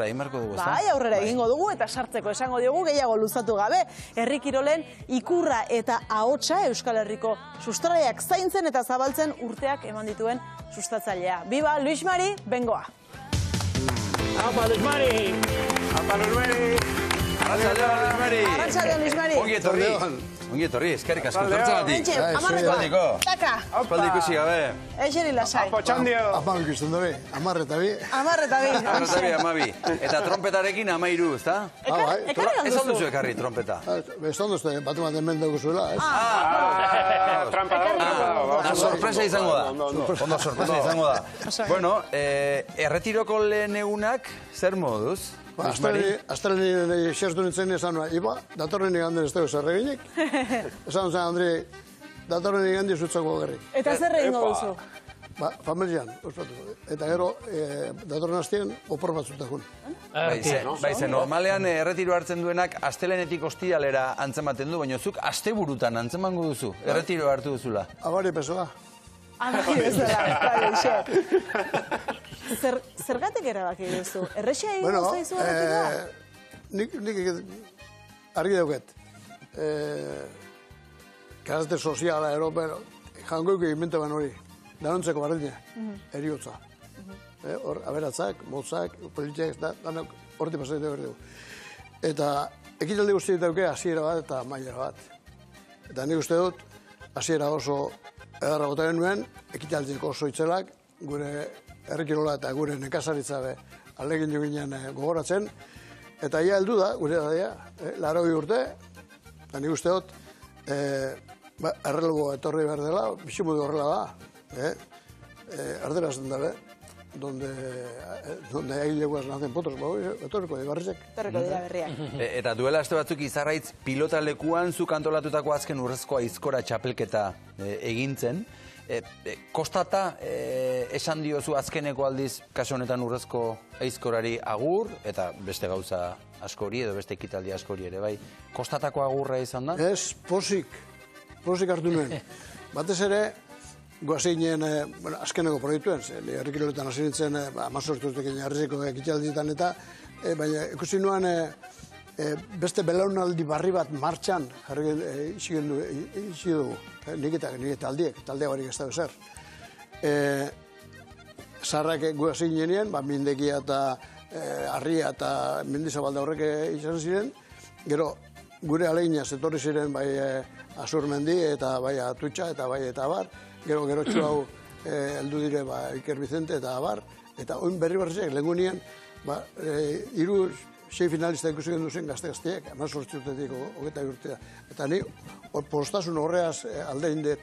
Bai, aurrera egingo dugu eta sartzeko esango diogu gehiago luzatu gabe. Herri kirolen ikurra eta ahotsa Euskal Herriko sustraiak zaintzen eta zabaltzen urteak eman dituen sustatzailea. Biba, Luis Mari, Bengoa. Apa, Luis Mari! Apa, Luis Mari! Arratsaldeon, Luis Mari! Arratsaldeon, Luis Mari! Ongi etorri, eskerrik asko etortzagatik. Entxe, amarrekoa. Taka. Aspaldi ikusi gabe. Eixeri lasai. Apa, txandio! Apa, ikusten dabe, amarretabi. Amarretabi. Amabi. Eta trompetarekin 13, ezta? Ekarri Ez alduzu. alduzu ekarri trompeta. Beston duzte, batu bat hemen dugu zuela, ez? Sorpresa izango da. Ondo sorpresa izango da. Bueno, erretiroko lehen egunak, zer moduz? Aztaren xertu nintzen esan, Iba, datorren iganden ez dugu zerreginik. Esan zen, Andri, datorren iganden zutzako gerri. Eta zer egingo duzu? Familian, ospatuko. Eta gero, datorren hastien, opor batzutakun. Baize, normalean erretiro hartzen duenak astelenetik ostiralera antzematen du, baina zuk asteburutan antzemango duzu, erretiro hartu duzula. Abari pesoa. Abari bezala, Zergatik erabaki duzu? Errexea egin zaizu erretira? Nik argi dauket. Karazte soziala, pero jangoiko inmenteban hori. Danontzeko bardina, eriotza. Aberatzak, motzak, politiak, danak horti pasatzen behar dugu. Eta ekitaldi guzti dauke hasiera bat eta maiera bat. Eta nik uste dut, hasiera oso edarra gota genuen, ekitaldiko oso itzelak, gure herrikirola eta gure nekazaritza alegin jo ginen gogoratzen. Eta ia heldu da, gure daia, 80 urte, eta nik uste dut, errelgo etorri behar dela, bizimudu horrela da, arderazten dabe, donde hay leguas nacen potros, etorriko dira berriak. Etorriko dira berriak. Eta duela aste batzuk Izarraitz pilota lekuan zuk antolatutako azken urrezko aizkora txapelketa egintzen. Kostata esan diozu azkeneko aldiz kasu honetan urrezko aizkorari agur, eta beste gauza askori edo beste ekitaldi askori ere, bai. Kostatako agurra izan da? Ez, posik hartu nuen. Batez ere, goazinen, azkeneko proiektuen, herrikiroletan hasi nintzen, 18 urtekin jarrizeko ekitaldietan eta, baina ikusi nuen beste belaunaldi barri bat martxan jarri isi dugu. Nik eta taldea barik ez da bezer. Zarrak goazin jenien, mindekia eta harria eta mendizabalda horrek izan ziren, gero gure aleginaz etorri ziren bai Azurmendi eta bai Atutxa eta bai eta abar, gero txu hau heldu dire Iker Vicente eta abar, eta oin berri-berriak lehengunien, 6 finalista ikusi genduzen gazte-gazteak, 18 urtetik 20 urtea. Eta ni, postasun horreaz aldein dut,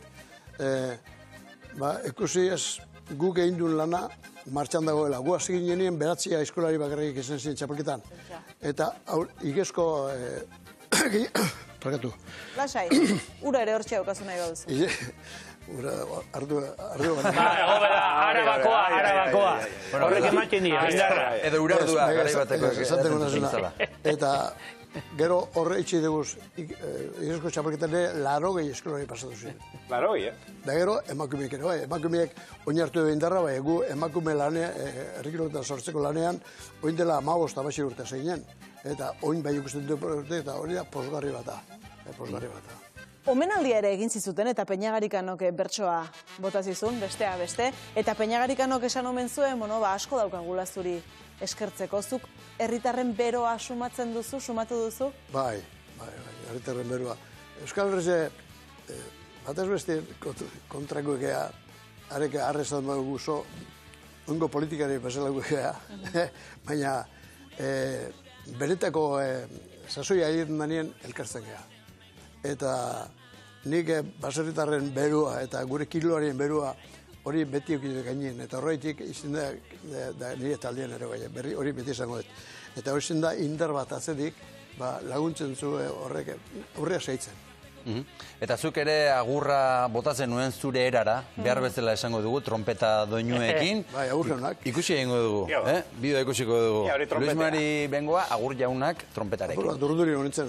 ikusi ez guk egin duen lana martxan dagoela. Gu hasi ginenien beratzia eskolari bakarrik izan ziren txapelketan. Eta igezko... Parkatu. Lasai, ura ere hortxe daukazu nahi baduzu. Ura, ardu Arabakoa. Horrek ematen dira. Edo urardua, garai bateko. Eta gero horre itxi deguz, igezko txapelketan ere 80 eskolari pasatu ziren. 80, Da gero, emakumeek ere, bai, emakumeek oinartu edo indarra, bai, gu emakume lanean, herrikiroletan sortzeko lanean, oin dela 15 abasi urte zeinen. Eta oin bai ikusten dut urte, eta hori da posgarri bat da. Omenaldia ere egin zizuten eta Peñagarikanok bertsoa bota zizun, bestea beste. Eta Peñagarikanok esan omen zuen, asko daukagula zuri eskertzeko. Zuk herritarren beroa sumatu duzu? Bai, herritarren beroa. Euskal Herrize, batez beste kontrako egea, areke arrezat dugu zo, ongo politikari bezalako egea, baina benetako sasoia egiten danien elkartzen gea. Eta nik baserritarren berua eta gure kiloarien berua hori beti eukide gainin. Eta horreitik izin da nire taldien ere bai, hori beti izango dut. Eta hori izin da indar bat atzetik laguntzen zu horrea seitzen. Eta zuk ere agurra botatzen nuen zure erara, behar bezala esango dugu, trompeta doinuekin. Bai, agurrenak. Ikusi egingo dugu, bideo ikusiko dugu. Luis Mari Bengoa, agur jaunak trompetarekin. Agurra, durduri honetzen,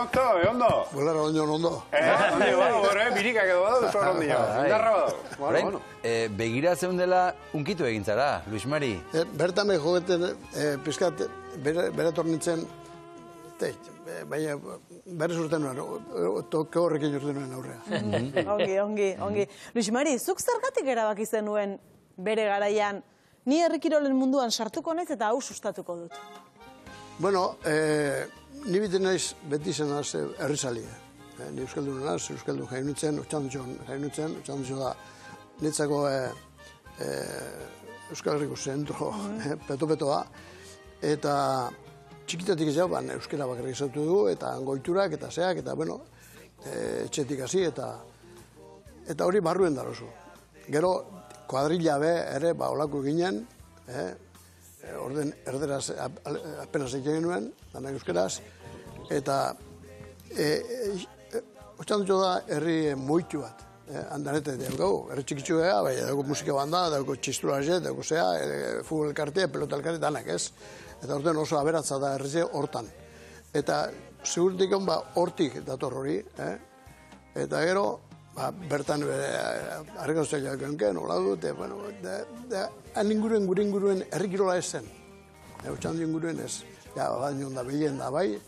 Otto, ondo? Bolara ondo. Ondi, birikak edo badu, zor ondia. Indarra badu. Bueno. Begira zeundela unkitu egin zara, Luis Mari. Bertan jogeten, pizkat, bere tornitzen, baina berez urten nuen, toke horrekin urten nuen aurrea. Ongi. Luis Mari, zuk zergatik erabaki zenuen bere garaian, ni herrikirolen munduan sartuko naiz eta hau sustatuko dut? Bueno, ni biten naiz beti zen naz herrizalia. Ni euskaldun naz, euskaldun jainutzen, otxandutxo da nitzako Euskal Herriko zentro, peto-petoa, eta txikitatik ez jau, euskera bakarrik zautu dugu, eta goiturak, eta zeak, eta, bueno, etxetik hasi, eta hori barruen darozu. Gero, kuadrilla be, ere, olako ginen, orden erderaz apenas egin genuen, danak euskeraz, eta otxandutxo da herri moitu bat, handanete daukagu, herri txikitzu ega, bai, dauko musika banda, dauko txistulaze, dauko zea, futbol elkarte, pelota elkarte, danak ez. Eta orten oso aberatza da herrize hortan. Eta segurtik hortik dator hori, eta gero, bertan arregazioak genken, hola dut, han inguruen, gure inguruen herrikirola ez zen. Otxandu inguruen ez. Ja, baina da behien da bai,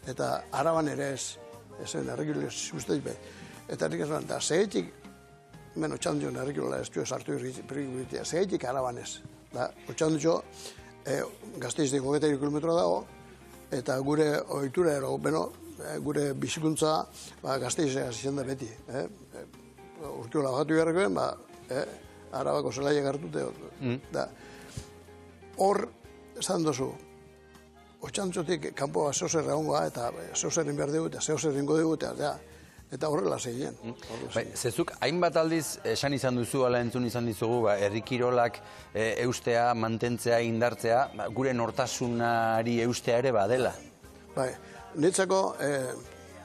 eta araban ere ez zen herrikirola sustez be. Eta herrikazan, eta zehetik, hemen otxandu herrikirola ez du sartu irrikitea, zehetik araban ez. Otxandu Gasteizetik 23 kilometro dago, eta gure ohitura ero, gure bizikuntza Gasteizek hasi zen da beti. Urtiola bagatu beharrekoen, Arabako zelaiek hartute. Hor, esan dozu, otxantzotik kanpoa zeozer egongoa, eta zeozerin behar dugu, eta zeozerin dugu, eta horrela zeginen. Zezuk, hainbat aldiz esan izan duzu, ala entzun izan dizugu, herrikirolak eustea, mantentzea, indartzea, gure nortasunari eustea ere badela. Bai, niretzako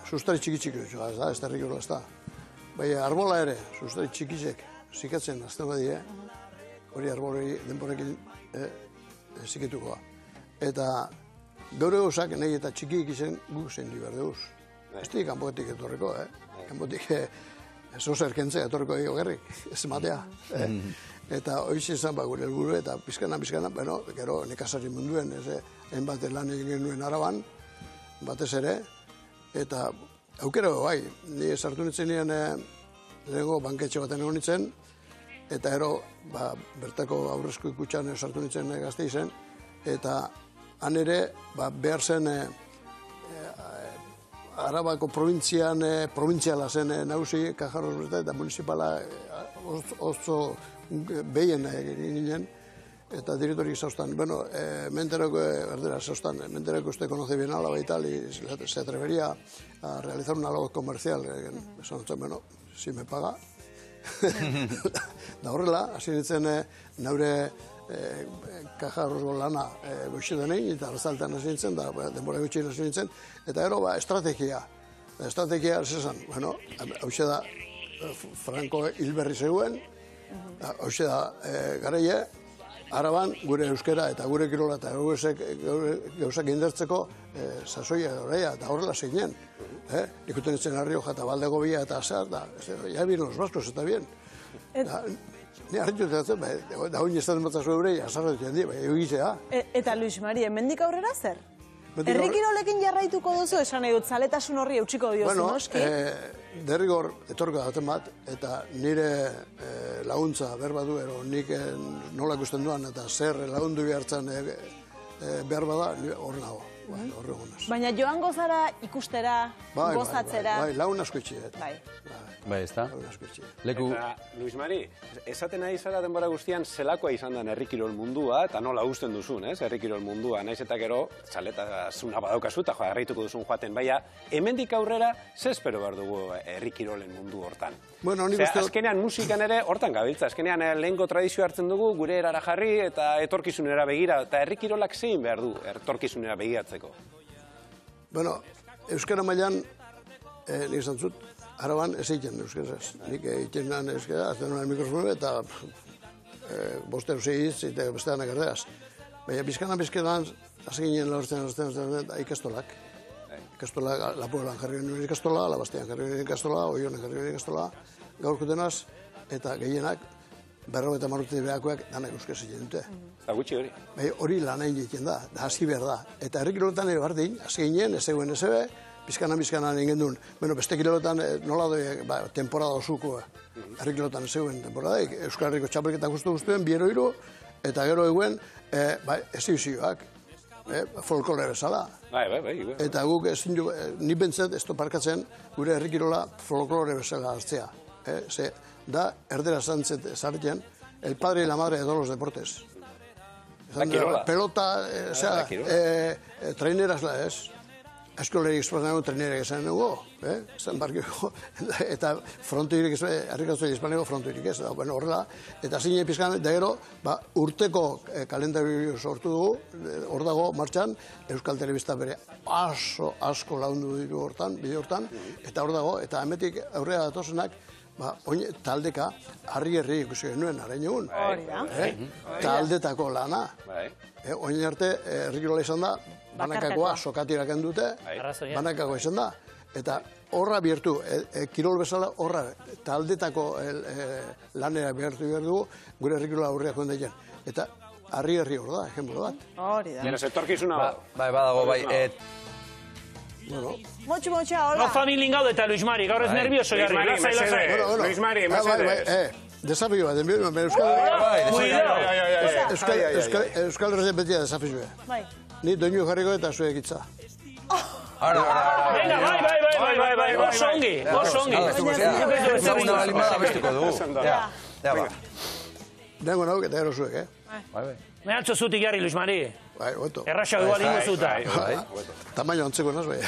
sustari txiki-txiki, ez da, ez da herrikirola ez da. Bai, arbola ere, sustari txikizek, zikatzen azten badie, hori arbolei denborekin ziketukoa. Eta gaur egozak nahi eta txikik izan guk zein behar duguz. Ez dik kanpoetik etorriko, kanpotik zozer kentzea etorriko ego gerrik, ez matea. Eta hoiz izan gure helburu eta pizkana, gero nekazari munduen, hainbat lan egin genuen Araban, batez ere, eta aukera bai, ni sartu nintzen nien lehenko banketxe baten egon nintzen, eta ero bertako aurrezko ikutxan sartu nintzen Gasteizen, eta han ere behar zen Arabako provintziala zen nagusi Kajarros eta municipala oso behien ginen, eta direktorik zauztan. Bueno, menterako erdera zauztan, menterako usted conoce bien Álava y tal, y se atrevería a realizar un algo comercial. Bueno, si me paga. Da horrela, hasi nintzen naure Kajarrosgo lana goxi denei, eta arrazaltan hasi nintzen, da denbora gutxi hasi nintzen, eta gero estrategia. Estrategia, zesan, bueno, hau da Franco hilberri zegoen, hau da garaie, Araban gure euskera eta gure kirola eta gauzak indartzeko sasoia horreia, eta horrela zeinen. Nikuten nintzen Arrioja eta Baldegobia eta azar, ya bien los vascos, está bien. Ni harritu zaten, da hoin estaten batzazu eurei, azarretu jandi, egizea. Eta Luis Mari, hemendik aurrera zer? Herrikirolekin jarraituko duzu, esan nahi dut, zaletasun horri eutxiko diozu, noski? Derrigor etorko daten bat, eta nire laguntza berba du, nik nola ikusten duan, eta zer lagundu behartzen behar bada, hor nago. Baina joango zara ikustera, gozatzera. Bai, lagun asko itxiet. Bai, ez da? Leku... Eta, Luis Mari, esaten ari zara denbora guztian zelakoa izan den herrikirol mundua, eta nola usten duzun, herrikirol mundua, naiz eta gero, txaletasuna badaukazu, eta jarraituko duzun joaten, baina, hemendik aurrera, ze espero behar dugu herrikirolen mundu hortan? Azkenean musikan ere, hortan gabiltza, azkenean lehenko tradizio hartzen dugu, gure erara jarri, eta etorkizunera begira, eta herrikirolak zein behar du, etorkizunera begiratzeko? Bueno, euskara mailan, nik esan zut, Araban ez egiten euskeraz. Nik egiten nan euskera, azten nuen mikrofonu eta bostero segiz eta bestean agerdeaz. Baina bizkanan, hasi ginen lortzen ikastolak. ikastola, Lapuelan jarri genuen ikastola, Labastian jarri genuen ikastola, Oionen jarri genuen ikastola, gaurkutenaz, eta gehienak, 50 urte behakoak danak euskara egiten dute. Eta gutxi hori. Hori lan egiten da, hasi behar da. Eta herri kiroletan ere bardin, hasi ginen, ez eguen ez ebe, bizkanan egin duen. Beste kiroletan nola doi, temporada osuko, herri kiroletan ez eguen temporada, Euskal Herriko txapelketan guztuen, biero hiru, eta gero eguen, exhibizioak, folklore bezala. Bai. Eta guk ezin du, ni bentzat ez parkatzen gure herri kirola folklore bezala hartzea. Ze, da, erdera zareten, el padre y la madre de todos los deportes. Pelota, traineras la ez. Eskolerik espaneago trainerak esan dugu, esan barkiko, eta frontoirik ez, herrikatzoi espaneago frontoirik ez, horrela, eta zine pizkan, da gero, urteko kalendario sortu dugu, hor dago martxan, Euskal Telebista bere asko laundu ditu hortan, bide hortan, eta hor dago, eta hemetik aurrera datozenak, taldeka, harri ikusi genuen, harain egun. Taldetako lana. Oin arte, herrikirola izan da, banakakoa sokatirak dute, banakakoa izan da. Eta horra biertu, kirol bezala horra, taldetako lanera biertu behar dugu, gure herrikirola aurreak joan daien. Eta harri hor da, ejemplo bat. Hori da. Dena, etorkizuna bat. Bai, badago, bai. Motxu, hola. No familin gaude eta Luis Mari, gaur ez nervioso jarri. Luis Mari, mesedez. Desafio bat, Euskal Herriak betia desafioa. Ni doinu jarriko eta zuek itza. Venga, bai, oso ongi. Una balimada bestuko dugu. Dengo nauk eta ero zuek, Mehatxo zutik jarri, Luis Mari. Bai, oto. Erraxa igual ingo zuta. Tamaino antzeko naz, bai.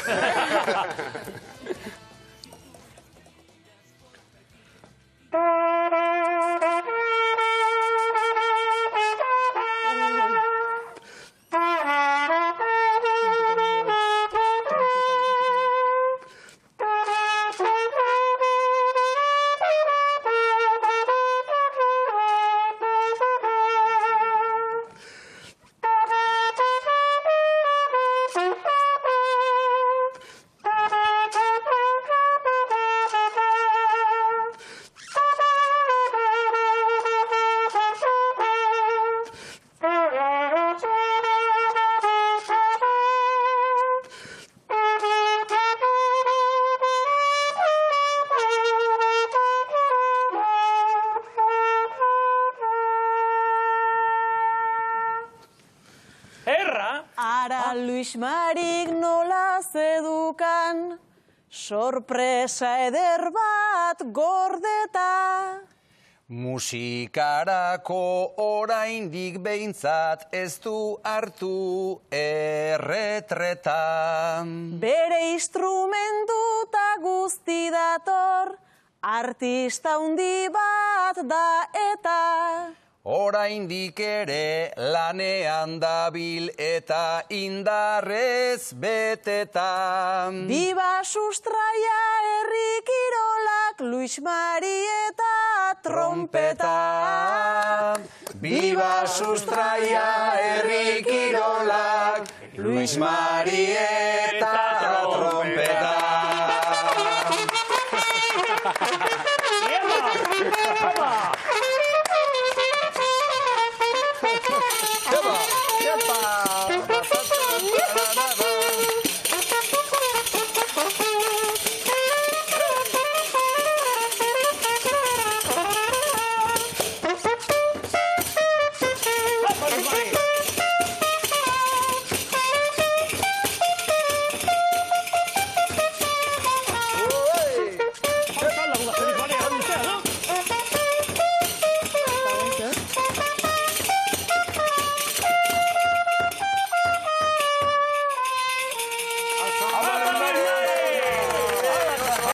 Ara Luis Marik nola zedukan, sorpresa eder bat gordeta. Musikarako oraindik behintzat ez du hartu erretreta. Bere instrumentuta guzti dator, artista handi bat da eta. Oraindik ere lanean dabil eta indarrez beteta. Biba sustraia herri kirolak, Luis Mari eta trompeta. Biba sustraia herri kirolak, Luis Mari eta trompeta.